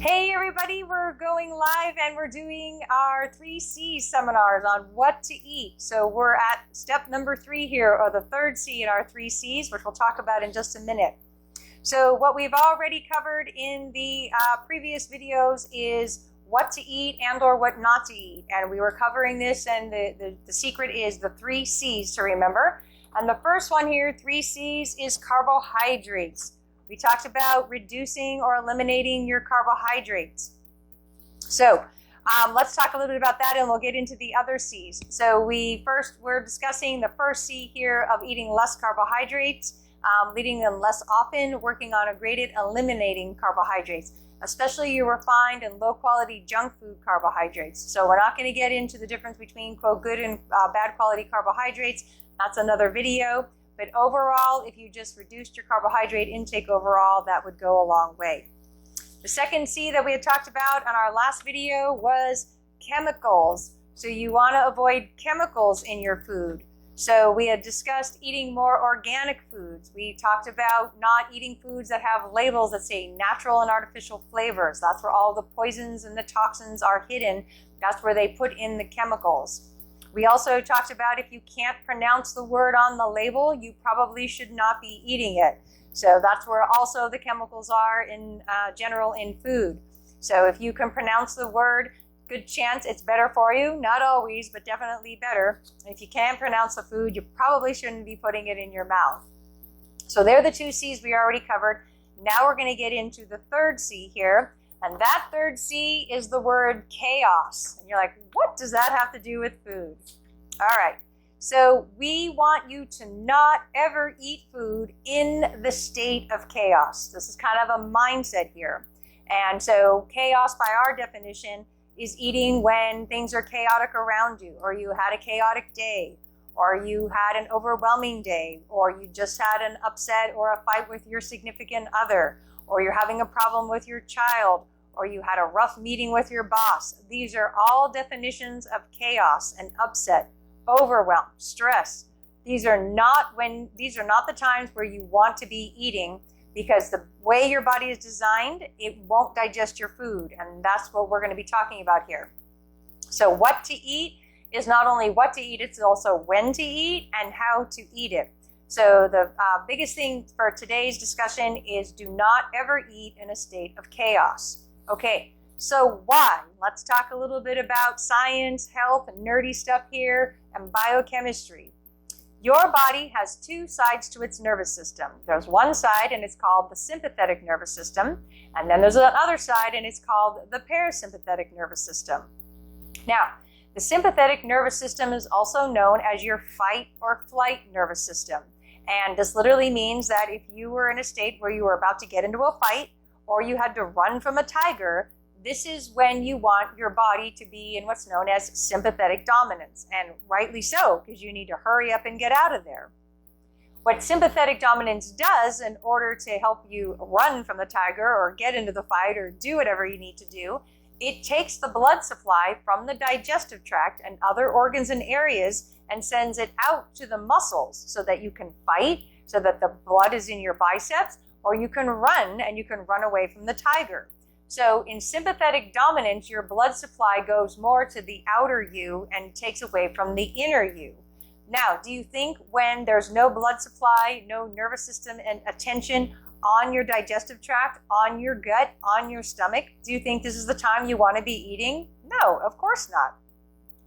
Hey everybody, we're going live and we're doing our 3C seminars on what to eat. So we're at step number 3 here, or the third C in our 3 Cs, which we'll talk about in just a minute. So what we've already covered in the previous videos is what to eat and or what not to eat. And we were covering this, and the secret is the 3 C's to remember. And the first one here, 3 C's, is carbohydrates. We talked about reducing or eliminating your carbohydrates. So let's talk a little bit about that, and we'll get into the other C's. So we're discussing the first C here of eating less carbohydrates, eating them less often, working on a graded eliminating carbohydrates, especially your refined and low quality junk food carbohydrates. So we're not going to get into the difference between quote good and bad quality carbohydrates. That's another video. But overall, if you just reduced your carbohydrate intake overall, that would go a long way. The second C that we had talked about on our last video was chemicals. So you want to avoid chemicals in your food. So we had discussed eating more organic foods. We talked about not eating foods that have labels that say natural and artificial flavors. That's where all the poisons and the toxins are hidden. That's where they put in the chemicals. We also talked about if you can't pronounce the word on the label, you probably should not be eating it. So that's where also the chemicals are in general in food. So if you can pronounce the word, good chance it's better for you. Not always, but definitely better. And if you can't pronounce the food, you probably shouldn't be putting it in your mouth. So they're the 2 C's we already covered. Now we're going to get into the third C here. And that third C is the word chaos. And you're like, what does that have to do with food? All right. So we want you to not ever eat food in the state of chaos. This is kind of a mindset here. And so chaos, by our definition, is eating when things are chaotic around you, or you had a chaotic day, or you had an overwhelming day, or you just had an upset or a fight with your significant other, or you're having a problem with your child, or you had a rough meeting with your boss. These are all definitions of chaos and upset, overwhelm, stress. These are not the times where you want to be eating, because the way your body is designed, it won't digest your food. And that's what we're going to be talking about here. So what to eat is not only what to eat, it's also when to eat and how to eat it. So the biggest thing for today's discussion is do not ever eat in a state of chaos. Okay, so why? Let's talk a little bit about science, health, and nerdy stuff here, and biochemistry. Your body has 2 sides to its nervous system. There's one side, and it's called the sympathetic nervous system, and then there's another side, and it's called the parasympathetic nervous system. Now, the sympathetic nervous system is also known as your fight or flight nervous system. And this literally means that if you were in a state where you were about to get into a fight or you had to run from a tiger, this is when you want your body to be in what's known as sympathetic dominance. And rightly so, because you need to hurry up and get out of there. What sympathetic dominance does in order to help you run from the tiger or get into the fight or do whatever you need to do, it takes the blood supply from the digestive tract and other organs and areas and sends it out to the muscles so that you can fight, so that the blood is in your biceps, or you can run and you can run away from the tiger. So in sympathetic dominance, your blood supply goes more to the outer you and takes away from the inner you. Now, do you think when there's no blood supply, no nervous system and attention on your digestive tract, on your gut, on your stomach, do you think this is the time you want to be eating? No, of course not.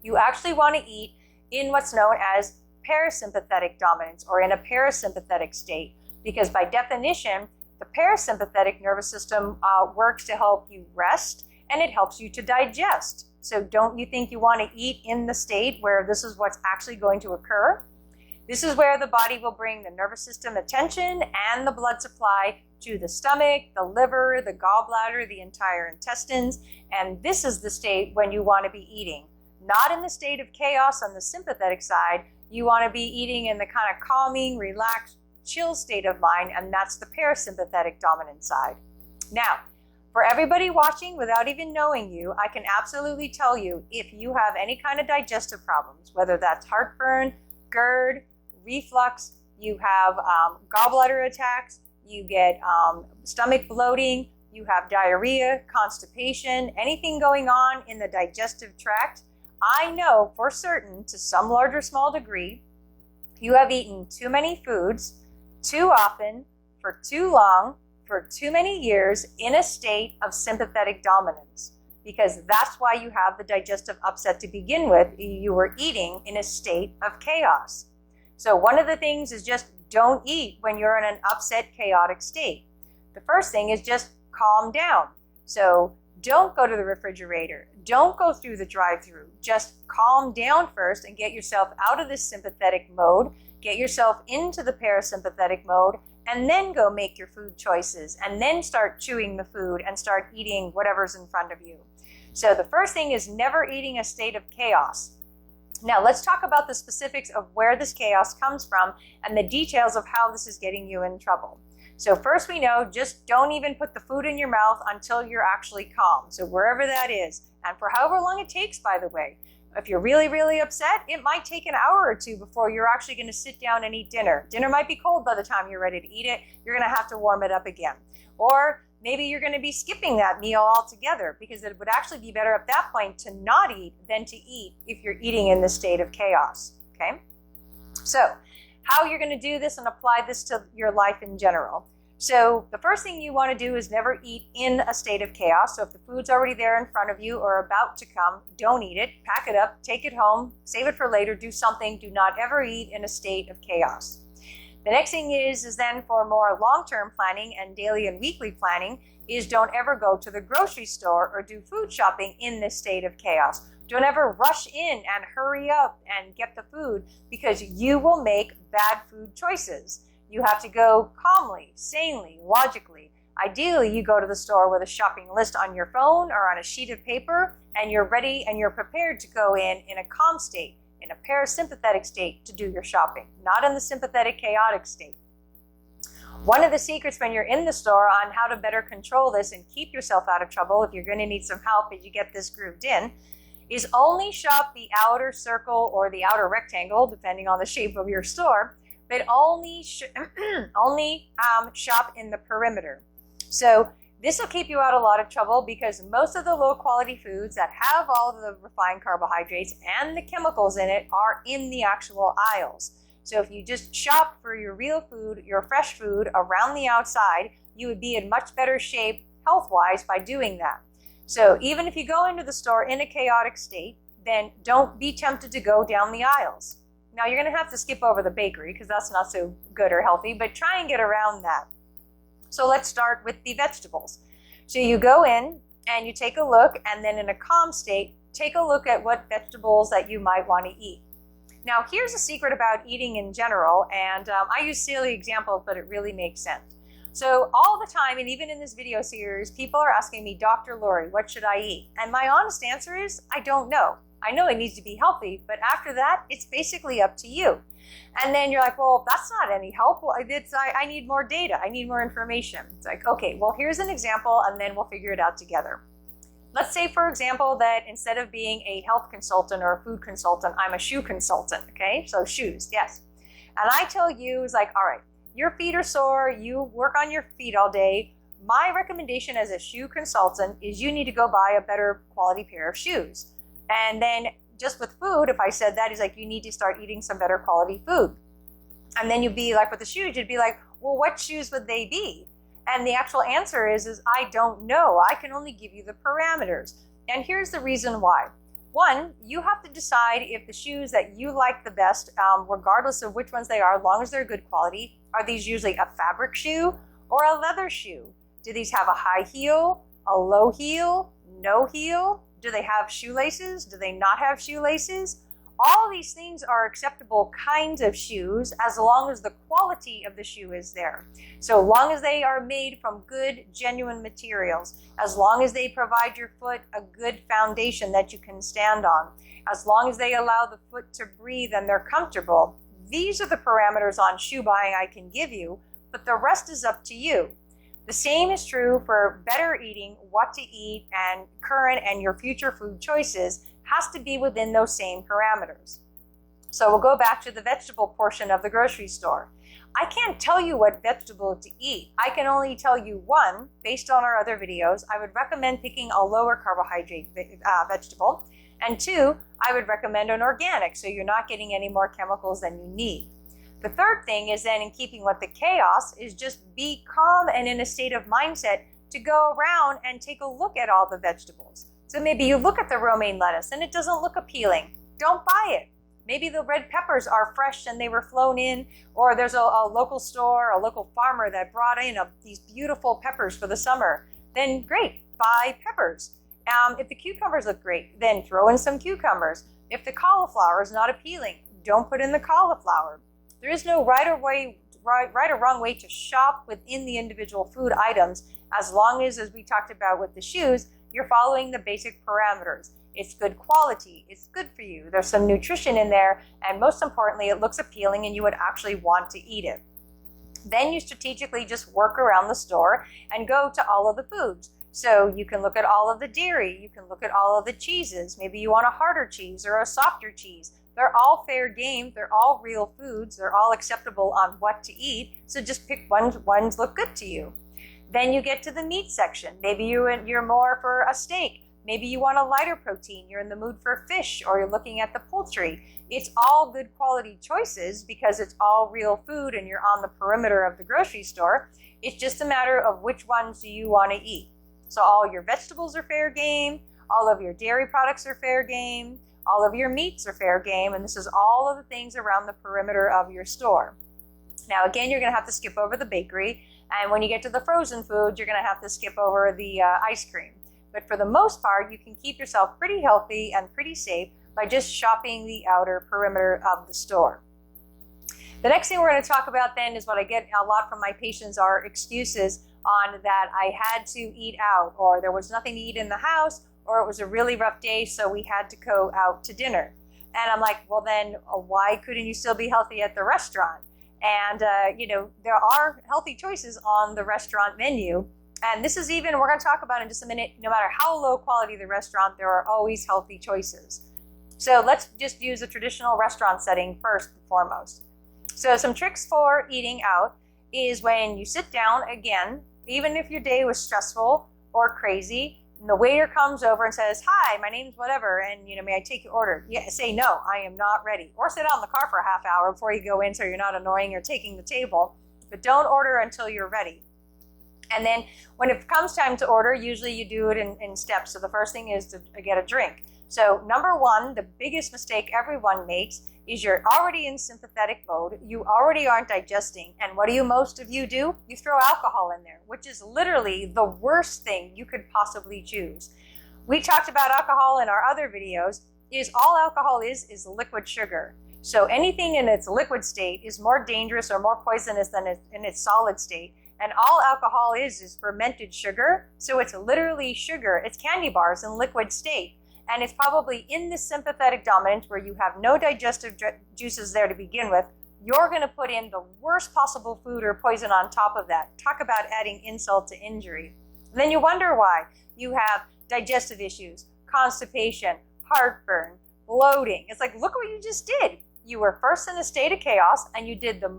You actually want to eat in what's known as parasympathetic dominance, or in a parasympathetic state, because by definition, the parasympathetic nervous system works to help you rest, and it helps you to digest. So don't you think you want to eat in the state where this is what's actually going to occur? This is where the body will bring the nervous system attention and the blood supply to the stomach, the liver, the gallbladder, the entire intestines. And this is the state when you want to be eating. Not in the state of chaos on the sympathetic side. You want to be eating in the kind of calming, relaxed, chill state of mind, and that's the parasympathetic dominant side. Now, for everybody watching, without even knowing you, I can absolutely tell you if you have any kind of digestive problems, whether that's heartburn, GERD, reflux, you have gallbladder attacks, you get stomach bloating, you have diarrhea, constipation, anything going on in the digestive tract, I know for certain, to some large or small degree, you have eaten too many foods, too often, for too long, for too many years, in a state of sympathetic dominance. Because that's why you have the digestive upset to begin with. You were eating in a state of chaos. So one of the things is just don't eat when you're in an upset, chaotic state. The first thing is just calm down. So don't go to the refrigerator. Don't go through the drive-through. Just calm down first and get yourself out of this sympathetic mode. Get yourself into the parasympathetic mode, and then go make your food choices, and then start chewing the food and start eating whatever's in front of you. So the first thing is never eating a state of chaos. Now let's talk about the specifics of where this chaos comes from and the details of how this is getting you in trouble. So first we know, just don't even put the food in your mouth until you're actually calm. So wherever that is, and for however long it takes, by the way. If you're really, really upset, it might take an hour or two before you're actually going to sit down and eat dinner. Dinner might be cold by the time you're ready to eat it. You're going to have to warm it up again. Or maybe you're going to be skipping that meal altogether, because it would actually be better at that point to not eat than to eat if you're eating in the state of chaos. Okay? So how you're going to do this and apply this to your life in general. So the first thing you want to do is never eat in a state of chaos. So if the food's already there in front of you or about to come, don't eat it. Pack it up, take it home, save it for later, do something. Do not ever eat in a state of chaos. The next thing is then for more long-term planning and daily and weekly planning is don't ever go to the grocery store or do food shopping in this state of chaos. Don't ever rush in and hurry up and get the food, because you will make bad food choices. You have to go calmly, sanely, logically. Ideally, you go to the store with a shopping list on your phone or on a sheet of paper, and you're ready and you're prepared to go in a calm state, in a parasympathetic state to do your shopping, not in the sympathetic, chaotic state. One of the secrets when you're in the store on how to better control this and keep yourself out of trouble, if you're going to need some help as you get this grooved in, is only shop the outer circle or the outer rectangle, depending on the shape of your store, but only shop in the perimeter. So this will keep you out of a lot of trouble, because most of the low quality foods that have all of the refined carbohydrates and the chemicals in it are in the actual aisles. So if you just shop for your real food, your fresh food around the outside, you would be in much better shape health-wise by doing that. So even if you go into the store in a chaotic state, then don't be tempted to go down the aisles. Now you're going to have to skip over the bakery because that's not so good or healthy, but try and get around that. So let's start with the vegetables. So you go in and you take a look, and then in a calm state, take a look at what vegetables that you might want to eat. Now here's a secret about eating in general, and I use silly examples, but it really makes sense. So all the time, and even in this video series, people are asking me, Dr. Lori, what should I eat? And my honest answer is, I don't know. I know it needs to be healthy, but after that, it's basically up to you. And then you're like, well, that's not any help. Well, I need more data. I need more information. It's like, okay, well, here's an example, and then we'll figure it out together. Let's say, for example, that instead of being a health consultant or a food consultant, I'm a shoe consultant, okay? So shoes, yes. And I tell you, it's like, all right, your feet are sore, you work on your feet all day. My recommendation as a shoe consultant is you need to go buy a better quality pair of shoes. And then just with food, if I said that, is like, you need to start eating some better quality food. And then you'd be like, with the shoes, you'd be like, well, what shoes would they be? And the actual answer is I don't know. I can only give you the parameters. And here's the reason why. One, you have to decide if the shoes that you like the best, regardless of which ones they are, as long as they're good quality, are these usually a fabric shoe or a leather shoe? Do these have a high heel, a low heel, no heel? Do they have shoelaces? Do they not have shoelaces? All these things are acceptable kinds of shoes as long as the quality of the shoe is there. So long as they are made from good, genuine materials, as long as they provide your foot a good foundation that you can stand on, as long as they allow the foot to breathe and they're comfortable, these are the parameters on shoe buying I can give you, but the rest is up to you. The same is true for better eating, what to eat, and current and your future food choices has to be within those same parameters. So we'll go back to the vegetable portion of the grocery store. I can't tell you what vegetable to eat. I can only tell you one, based on our other videos. I would recommend picking a lower carbohydrate vegetable. And two, I would recommend an organic, so you're not getting any more chemicals than you need. The third thing is then, in keeping with the chaos, is just be calm and in a state of mindset to go around and take a look at all the vegetables. So maybe you look at the romaine lettuce and it doesn't look appealing. Don't buy it. Maybe the red peppers are fresh and they were flown in, or there's a local store, a local farmer that brought in these beautiful peppers for the summer. Then great, buy peppers. If the cucumbers look great, then throw in some cucumbers. If the cauliflower is not appealing, don't put in the cauliflower. There is no right or wrong way to shop within the individual food items, as long as we talked about with the shoes, you're following the basic parameters. It's good quality, it's good for you, there's some nutrition in there, and most importantly, it looks appealing and you would actually want to eat it. Then you strategically just work around the store and go to all of the foods. So you can look at all of the dairy, you can look at all of the cheeses. Maybe you want a harder cheese or a softer cheese. They're all fair game, they're all real foods, they're all acceptable on what to eat, so just pick ones look good to you. Then you get to the meat section. Maybe you're more for a steak. Maybe you want a lighter protein, you're in the mood for fish, or you're looking at the poultry. It's all good quality choices because it's all real food and you're on the perimeter of the grocery store. It's just a matter of which ones do you want to eat. So all your vegetables are fair game, all of your dairy products are fair game, all of your meats are fair game, and this is all of the things around the perimeter of your store. Now again, you're going to have to skip over the bakery, and when you get to the frozen foods, you're going to have to skip over the ice cream. But for the most part, you can keep yourself pretty healthy and pretty safe by just shopping the outer perimeter of the store. The next thing we're going to talk about then is what I get a lot from my patients are excuses on that I had to eat out, or there was nothing to eat in the house, or it was a really rough day, so we had to go out to dinner. And I'm like, well then, why couldn't you still be healthy at the restaurant? And, there are healthy choices on the restaurant menu. And this is even, we're going to talk about in just a minute, no matter how low quality the restaurant, there are always healthy choices. So let's just use a traditional restaurant setting first and foremost. So some tricks for eating out is when you sit down, again, even if your day was stressful or crazy, and the waiter comes over and says, hi, my name's whatever, and may I take your order? Yeah, say no, I am not ready. Or sit out in the car for a half hour before you go in so you're not annoying or taking the table. But don't order until you're ready. And then when it comes time to order, usually you do it in steps. So the first thing is to get a drink. So number one, the biggest mistake everyone makes is you're already in sympathetic mode. You already aren't digesting. And what do most of you do? You throw alcohol in there, which is literally the worst thing you could possibly choose. We talked about alcohol in our other videos. All alcohol is liquid sugar. So anything in its liquid state is more dangerous or more poisonous than in its solid state. And all alcohol is fermented sugar. So it's literally sugar. It's candy bars in liquid state. And it's probably in the sympathetic dominance where you have no digestive juices there to begin with. You're going to put in the worst possible food or poison on top of that. Talk about adding insult to injury. And then you wonder why. You have digestive issues, constipation, heartburn, bloating. It's like, look what you just did. You were first in a state of chaos and you did the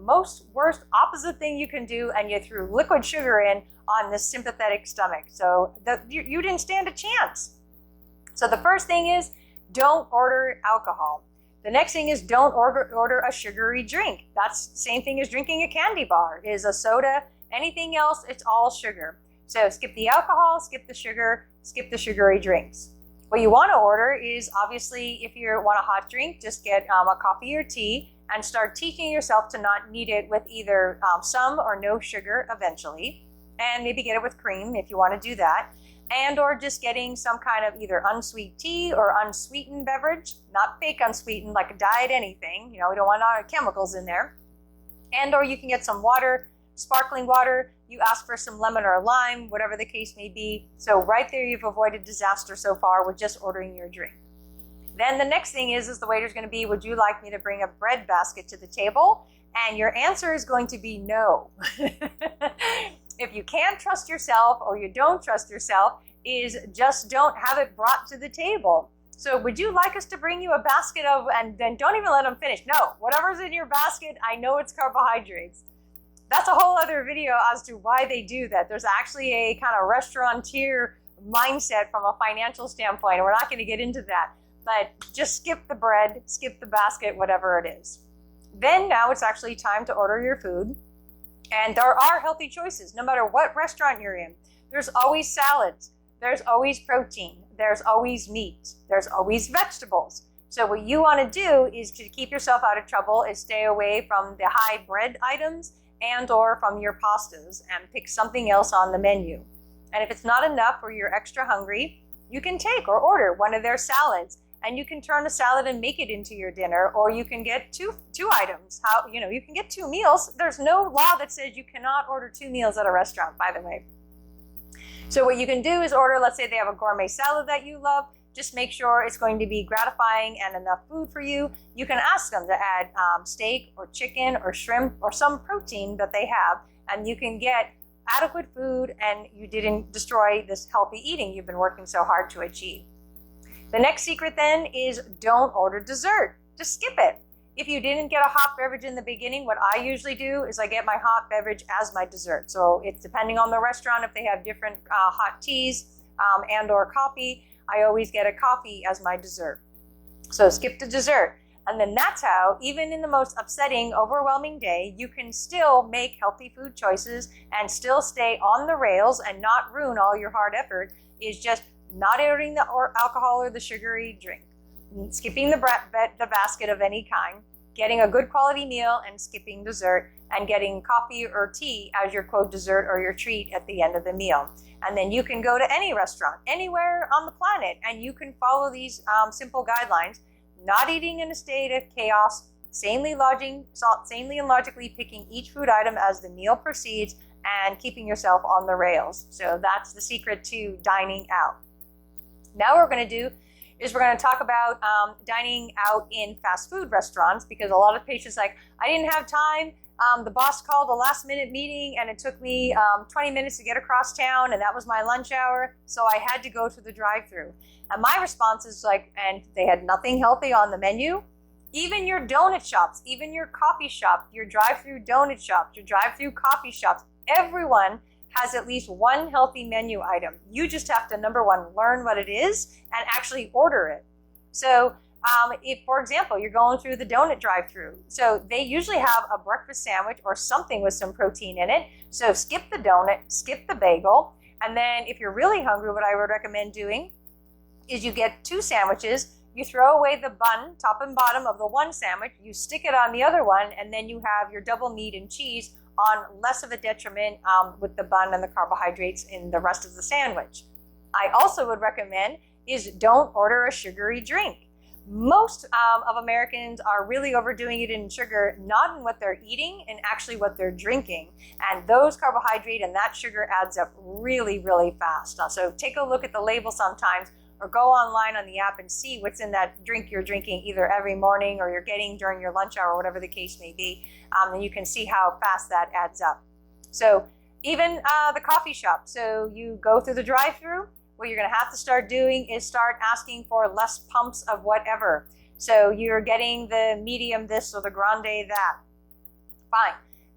worst opposite thing you can do, and you threw liquid sugar in on the sympathetic stomach. So you didn't stand a chance. So the first thing is don't order alcohol. The next thing is don't order a sugary drink. That's the same thing as drinking a candy bar, is a soda, anything else, it's all sugar. So skip the alcohol, skip the sugar, skip the sugary drinks. What you want to order is, obviously, if you want a hot drink, just get a coffee or tea and start teaching yourself to not need it with either some or no sugar eventually. And maybe get it with cream if you want to do that. And or just getting some kind of either unsweet tea or unsweetened beverage, not fake unsweetened, like a diet anything. We don't want all the chemicals in there. And or you can get some water, sparkling water. You ask for some lemon or lime, whatever the case may be. So right there, you've avoided disaster so far with just ordering your drink. Then the next thing is the waiter's going to be, would you like me to bring a bread basket to the table? And your answer is going to be no. If you can't trust yourself or you don't trust yourself, is just don't have it brought to the table. So would you like us to bring you a basket of, and then don't even let them finish. No, whatever's in your basket, I know it's carbohydrates. that's a whole other video as to why they do that. There's actually a kind of restaurateur mindset from a financial standpoint, and we're not going to get into that. But just skip the bread, skip the basket, whatever it is. Then now it's actually time to order your food. And there are healthy choices, no matter what restaurant you're in. There's always salads. There's always protein. There's always meat. There's always vegetables. So what you want to do is to keep yourself out of trouble is stay away from the high bread items and or from your pastas and pick something else on the menu. And if it's not enough or you're extra hungry, you can take or order one of their salads, and you can turn a salad and make it into your dinner, or you can get two items. You can get 2 meals. There's no law that says you cannot order 2 meals at a restaurant, by the way. So what you can do is order, let's say they have a gourmet salad that you love. Just make sure it's going to be gratifying and enough food for you. You can ask them to add steak or chicken or shrimp or some protein that they have, and you can get adequate food, and you didn't destroy this healthy eating you've been working so hard to achieve. The next secret then is don't order dessert. Just skip it. If you didn't get a hot beverage in the beginning, what I usually do is I get my hot beverage as my dessert. So it's depending on the restaurant, if they have different hot teas and or coffee, I always get a coffee as my dessert. So skip the dessert. And then that's how, even in the most upsetting, overwhelming day, you can still make healthy food choices and still stay on the rails and not ruin all your hard effort, is just not ordering the alcohol or the sugary drink, skipping the basket of any kind, getting a good quality meal and skipping dessert, and getting coffee or tea as your quote dessert or your treat at the end of the meal. And then you can go to any restaurant, anywhere on the planet, and you can follow these simple guidelines, not eating in a state of chaos, sanely and logically picking each food item as the meal proceeds, and keeping yourself on the rails. So that's the secret to dining out. Now what we're going to do is we're going to talk about dining out in fast food restaurants, because a lot of patients like, I didn't have time. The boss called a last minute meeting and it took me 20 minutes to get across town, and that was my lunch hour. So I had to go to the drive-thru. And my response is like, and they had nothing healthy on the menu. Even your donut shops, even your coffee shop, your drive-thru donut shops, your drive-thru coffee shops, everyone has at least one healthy menu item. You just have to, number one, learn what it is and actually order it. So if, for example, you're going through the donut drive-thru, so they usually have a breakfast sandwich or something with some protein in it. So skip the donut, skip the bagel. And then if you're really hungry, what I would recommend doing is you get 2 sandwiches, you throw away the bun, top and bottom of the one sandwich, you stick it on the other one, and then you have your double meat and cheese on less of a detriment with the bun and the carbohydrates in the rest of the sandwich. I also would recommend is don't order a sugary drink. Most of Americans are really overdoing it in sugar, not in what they're eating and actually what they're drinking. And those carbohydrate and that sugar adds up really, really fast. So take a look at the label sometimes, or go online on the app and see what's in that drink you're drinking either every morning or you're getting during your lunch hour, whatever the case may be. And you can see how fast that adds up. So even the coffee shop. So you go through the drive-thru. What you're going to have to start doing is start asking for less pumps of whatever. So you're getting the medium this or the grande that. Fine.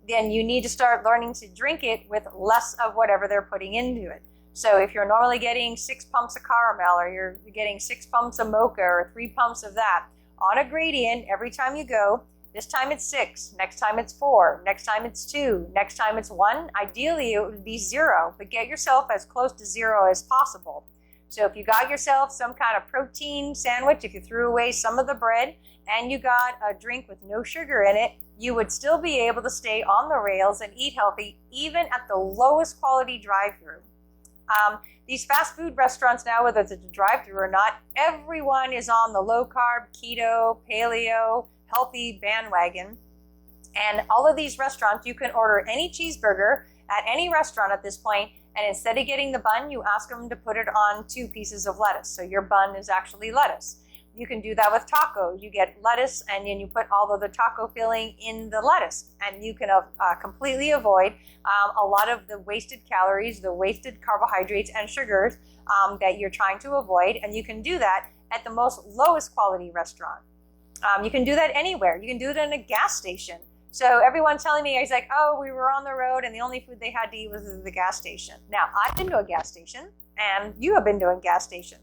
Then you need to start learning to drink it with less of whatever they're putting into it. So if you're normally getting 6 pumps of caramel, or you're getting 6 pumps of mocha or 3 pumps of that, on a gradient every time you go, this time it's 6, next time it's 4, next time it's 2, next time it's 1. Ideally, it would be 0, but get yourself as close to 0 as possible. So if you got yourself some kind of protein sandwich, if you threw away some of the bread, and you got a drink with no sugar in it, you would still be able to stay on the rails and eat healthy, even at the lowest quality drive-thru. These fast food restaurants now, whether it's a drive-thru or not, everyone is on the low-carb, keto, paleo, healthy bandwagon. And all of these restaurants, you can order any cheeseburger at any restaurant at this point, and instead of getting the bun, you ask them to put it on 2 pieces of lettuce. So your bun is actually lettuce. You can do that with tacos. You get lettuce, and then you put all of the taco filling in the lettuce. And you can completely avoid a lot of the wasted calories, the wasted carbohydrates and sugars that you're trying to avoid. And you can do that at the most lowest quality restaurant. You can do that anywhere. You can do it in a gas station. So everyone's telling me, he's like, oh, we were on the road and the only food they had to eat was at the gas station. Now, I've been to a gas station and you have been to a gas station.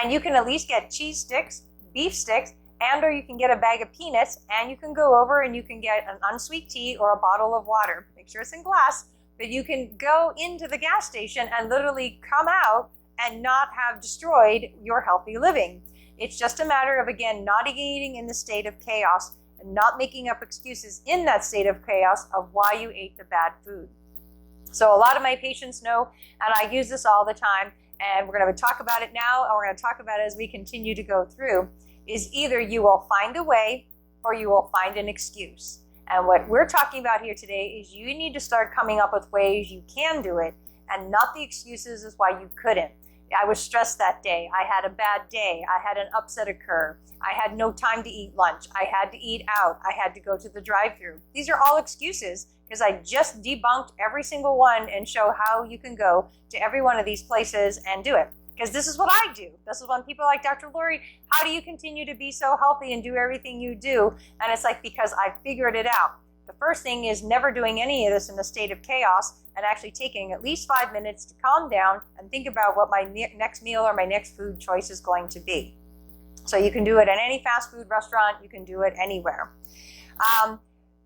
And you can at least get cheese sticks, beef sticks, and or you can get a bag of peanuts, and you can go over and you can get an unsweet tea or a bottle of water. Make sure it's in glass, but you can go into the gas station and literally come out and not have destroyed your healthy living. It's just a matter of, again, not eating in the state of chaos and not making up excuses in that state of chaos of why you ate the bad food. So a lot of my patients know, and I use this all the time, and we're going to talk about it now, and we're going to talk about it as we continue to go through, is either you will find a way or you will find an excuse. And what we're talking about here today is you need to start coming up with ways you can do it and not the excuses as why you couldn't. I was stressed that day. I had a bad day. I had an upset occur. I had no time to eat lunch. I had to eat out. I had to go to the drive-thru. These are all excuses because I just debunked every single one and show how you can go to every one of these places and do it. Because this is what I do. This is when people are like, Dr. Lori, how do you continue to be so healthy and do everything you do? And it's like, because I figured it out. The first thing is never doing any of this in a state of chaos and actually taking at least 5 minutes to calm down and think about what my next meal or my next food choice is going to be. So you can do it at any fast food restaurant. You can do it anywhere.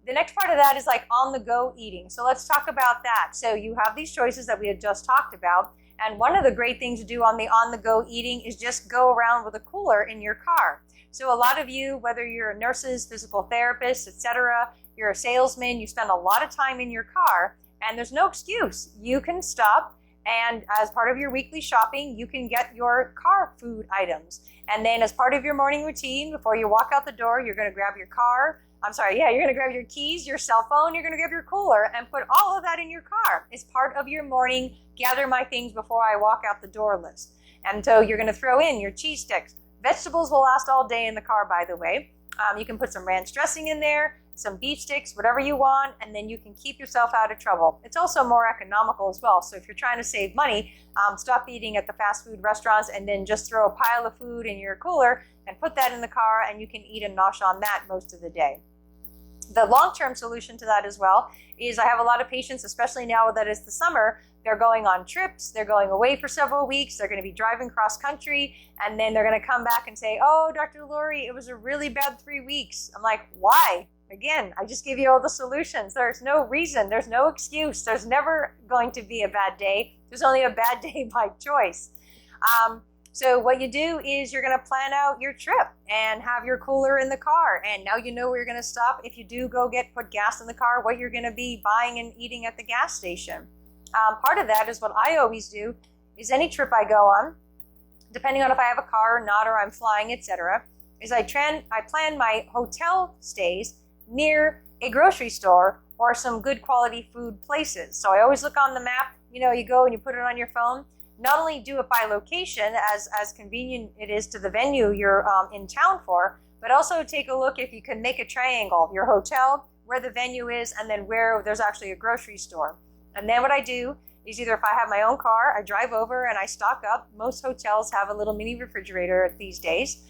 The next part of that is like on-the-go eating. So let's talk about that. So you have these choices that we had just talked about. And one of the great things to do on the on-the-go eating is just go around with a cooler in your car. So a lot of you, whether you're nurses, physical therapists, etc., you're a salesman, you spend a lot of time in your car, and there's no excuse. You can stop, and as part of your weekly shopping, you can get your car food items. And then as part of your morning routine, before you walk out the door, you're going to grab your you're going to grab your keys, your cell phone, you're going to grab your cooler, and put all of that in your car. It's part of your morning, gather my things before I walk out the door list. And so you're going to throw in your cheese sticks. Vegetables will last all day in the car, by the way. You can put some ranch dressing in there, some beef sticks, whatever you want, and then you can keep yourself out of trouble. It's also more economical as well. So if you're trying to save money, stop eating at the fast food restaurants and then just throw a pile of food in your cooler and put that in the car, and you can eat and nosh on that most of the day. The long-term solution to that as well is I have a lot of patients, especially now that it's the summer, they're going on trips, they're going away for several weeks, they're going to be driving cross country, and then they're going to come back and say, oh, Dr. Lori, it was a really bad 3 weeks. I'm like, why? Again, I just give you all the solutions. There's no reason, there's no excuse. There's never going to be a bad day. There's only a bad day by choice. So what you do is you're going to plan out your trip and have your cooler in the car. And now you know where you're going to stop. If you do go put gas in the car, what you're going to be buying and eating at the gas station. Part of that is what I always do is any trip I go on, depending on if I have a car or not, or I'm flying, etc., is I plan my hotel stays near a grocery store or some good quality food places. So I always look on the map. You go and you put it on your phone. Not only do it by location, as convenient it is to the venue you're in town for, but also take a look if you can make a triangle, your hotel, where the venue is, and then where there's actually a grocery store. And then what I do is either if I have my own car, I drive over and I stock up. Most hotels have a little mini refrigerator these days.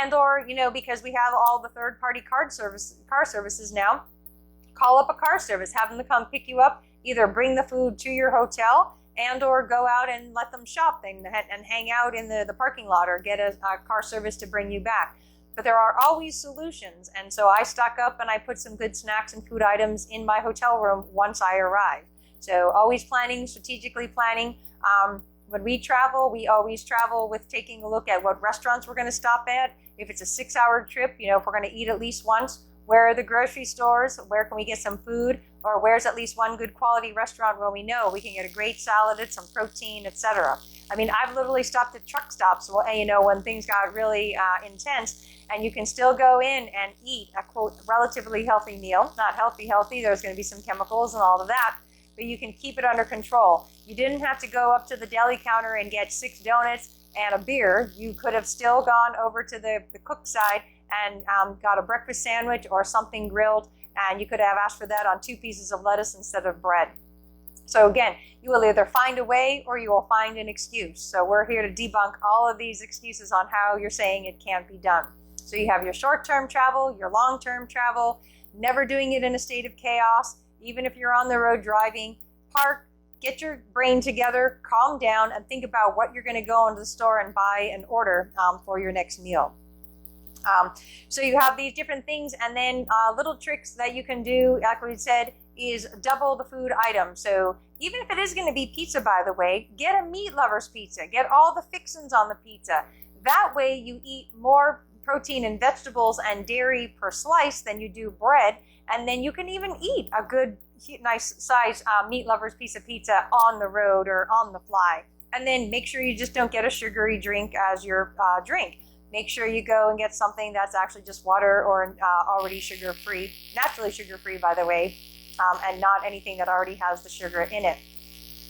And or, because we have all the third-party car services now, call up a car service, have them come pick you up, either bring the food to your hotel and or go out and let them shop and hang out in the parking lot or get a car service to bring you back. But there are always solutions. And so I stock up and I put some good snacks and food items in my hotel room once I arrive. So always planning, strategically planning. When we travel, we always travel with taking a look at what restaurants we're going to stop at. If it's a 6-hour trip, if we're going to eat at least once, where are the grocery stores? Where can we get some food? Or where's at least one good quality restaurant where we know we can get a great salad and some protein, etc. I mean, I've literally stopped at truck stops, when things got really intense, and you can still go in and eat a, quote, relatively healthy meal. Not healthy, there's going to be some chemicals and all of that, but you can keep it under control. You didn't have to go up to the deli counter and get 6 donuts and a beer. You could have still gone over to the cook side and got a breakfast sandwich or something grilled, and you could have asked for that on 2 pieces of lettuce instead of bread. So again, you will either find a way or you will find an excuse. So we're here to debunk all of these excuses on how you're saying it can't be done. So you have your short-term travel, your long-term travel. never doing it in a state of chaos. Even if you're on the road driving, park, get your brain together, calm down, and think about what you're going to go into the store and buy and order for your next meal. So you have these different things, and then little tricks that you can do, like we said, is double the food item. So even if it is going to be pizza, by the way, get a meat lover's pizza. Get all the fixins on the pizza. That way you eat more protein and vegetables and dairy per slice than you do bread, and then you can even eat a good, nice size meat lover's piece of pizza on the road or on the fly. And then make sure you just don't get a sugary drink as your drink. Make sure you go and get something that's actually just water or already sugar-free, naturally sugar-free, by the way, and not anything that already has the sugar in it.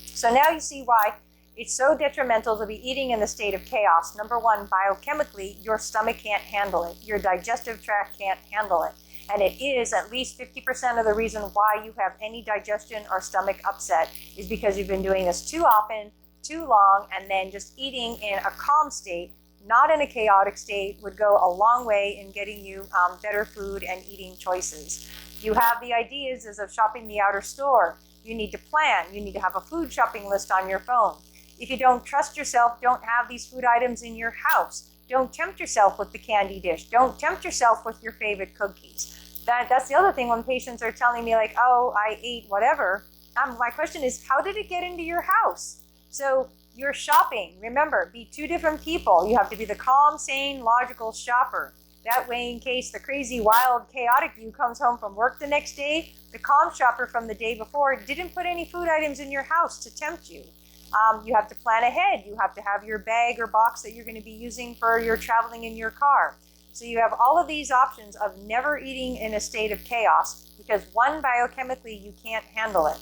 So now you see why it's so detrimental to be eating in the state of chaos. Number one, biochemically, your stomach can't handle it. Your digestive tract can't handle it. And it is at least 50% of the reason why you have any digestion or stomach upset is because you've been doing this too often, too long, and then just eating in a calm state, not in a chaotic state, would go a long way in getting you better food and eating choices. You have the ideas as of shopping the outer store. You need to plan. You need to have a food shopping list on your phone. If you don't trust yourself, don't have these food items in your house. Don't tempt yourself with the candy dish. Don't tempt yourself with your favorite cookies. That's the other thing when patients are telling me like, oh, I ate whatever. My question is, how did it get into your house? So you're shopping. Remember, be two different people. You have to be the calm, sane, logical shopper. That way, in case the crazy, wild, chaotic you comes home from work the next day, the calm shopper from the day before didn't put any food items in your house to tempt you. You have to plan ahead. You have to have your bag or box that you're going to be using for your traveling in your car. So you have all of these options of never eating in a state of chaos because one, biochemically, you can't handle it.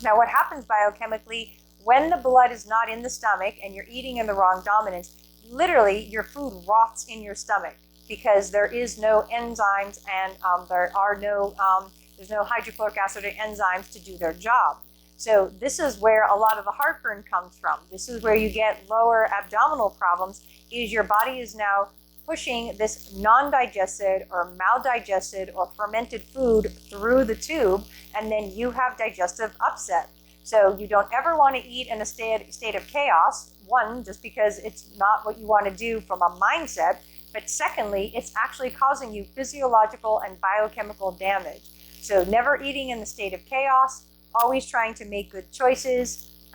Now, what happens biochemically when the blood is not in the stomach and you're eating in the wrong dominance, literally your food rots in your stomach because there is no enzymes and there's no hydrochloric acid or enzymes to do their job. So this is where a lot of the heartburn comes from. This is where you get lower abdominal problems, is your body is now pushing this non-digested or maldigested or fermented food through the tube, and then you have digestive upset. So you don't ever want to eat in a state of chaos. One, just because it's not what you want to do from a mindset, but secondly, it's actually causing you physiological and biochemical damage. So never eating in the state of chaos, always trying to make good choices,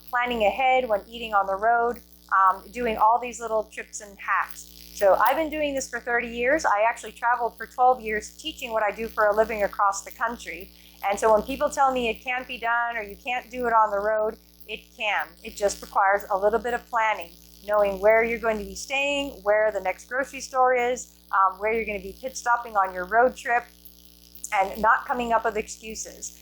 planning ahead when eating on the road, doing all these little tips and hacks. So I've been doing this for 30 years. I actually traveled for 12 years teaching what I do for a living across the country. And so when people tell me it can't be done or you can't do it on the road, it can. It just requires a little bit of planning, knowing where you're going to be staying, where the next grocery store is, where you're going to be pit stopping on your road trip, and not coming up with excuses.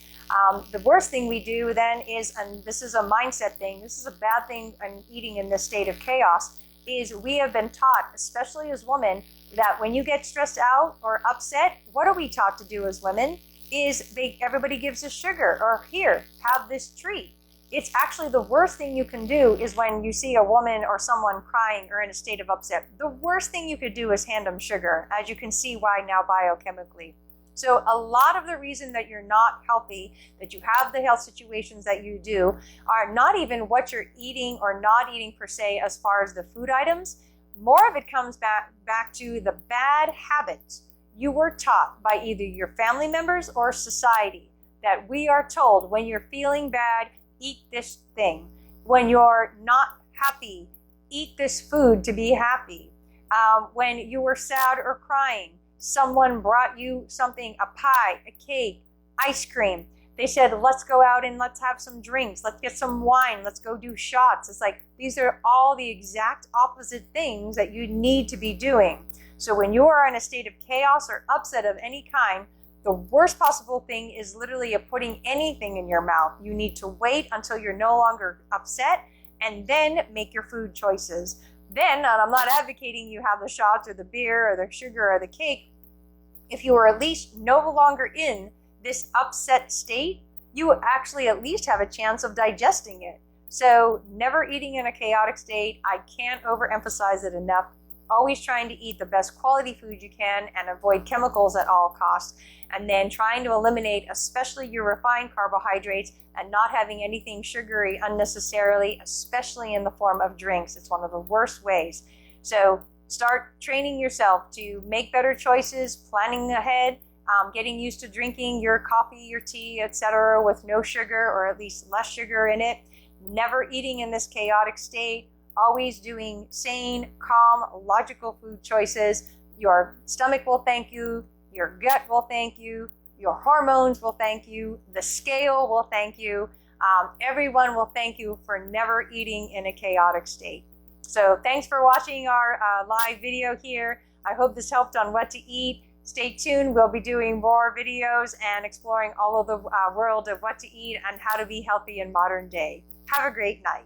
The worst thing we do then is, and this is a mindset thing, this is a bad thing in eating in this state of chaos, is we have been taught, especially as women, that when you get stressed out or upset, what are we taught to do as women? Is everybody gives us sugar, or here, have this treat. It's actually the worst thing you can do is when you see a woman or someone crying or in a state of upset. The worst thing you could do is hand them sugar, as you can see why now biochemically. So a lot of the reason that you're not healthy, that you have the health situations that you do, are not even what you're eating or not eating per se as far as the food items. More of it comes back to the bad habits you were taught by either your family members or society, that we are told when you're feeling bad, eat this thing. When you're not happy, eat this food to be happy. When you were sad or crying, someone brought you something, a pie, a cake, ice cream. They said, let's go out and let's have some drinks. Let's get some wine. Let's go do shots. It's like, these are all the exact opposite things that you need to be doing. So when you are in a state of chaos or upset of any kind, the worst possible thing is literally putting anything in your mouth. You need to wait until you're no longer upset and then make your food choices. Then, and I'm not advocating you have the shots or the beer or the sugar or the cake, if you are at least no longer in this upset state, you actually at least have a chance of digesting it. So never eating in a chaotic state. I can't overemphasize it enough. always trying to eat the best quality food you can and avoid chemicals at all costs, and then trying to eliminate especially your refined carbohydrates and not having anything sugary unnecessarily, especially in the form of drinks. It's one of the worst ways. So start training yourself to make better choices, planning ahead, getting used to drinking your coffee, your tea, etc. with no sugar or at least less sugar in it, never eating in this chaotic state, always doing sane, calm, logical food choices. Your stomach will thank you, your gut will thank you, your hormones will thank you, the scale will thank you, everyone will thank you for never eating in a chaotic state. So thanks for watching our live video here. I hope this helped on what to eat. Stay tuned, we'll be doing more videos and exploring all of the world of what to eat and how to be healthy in modern day. Have a great night.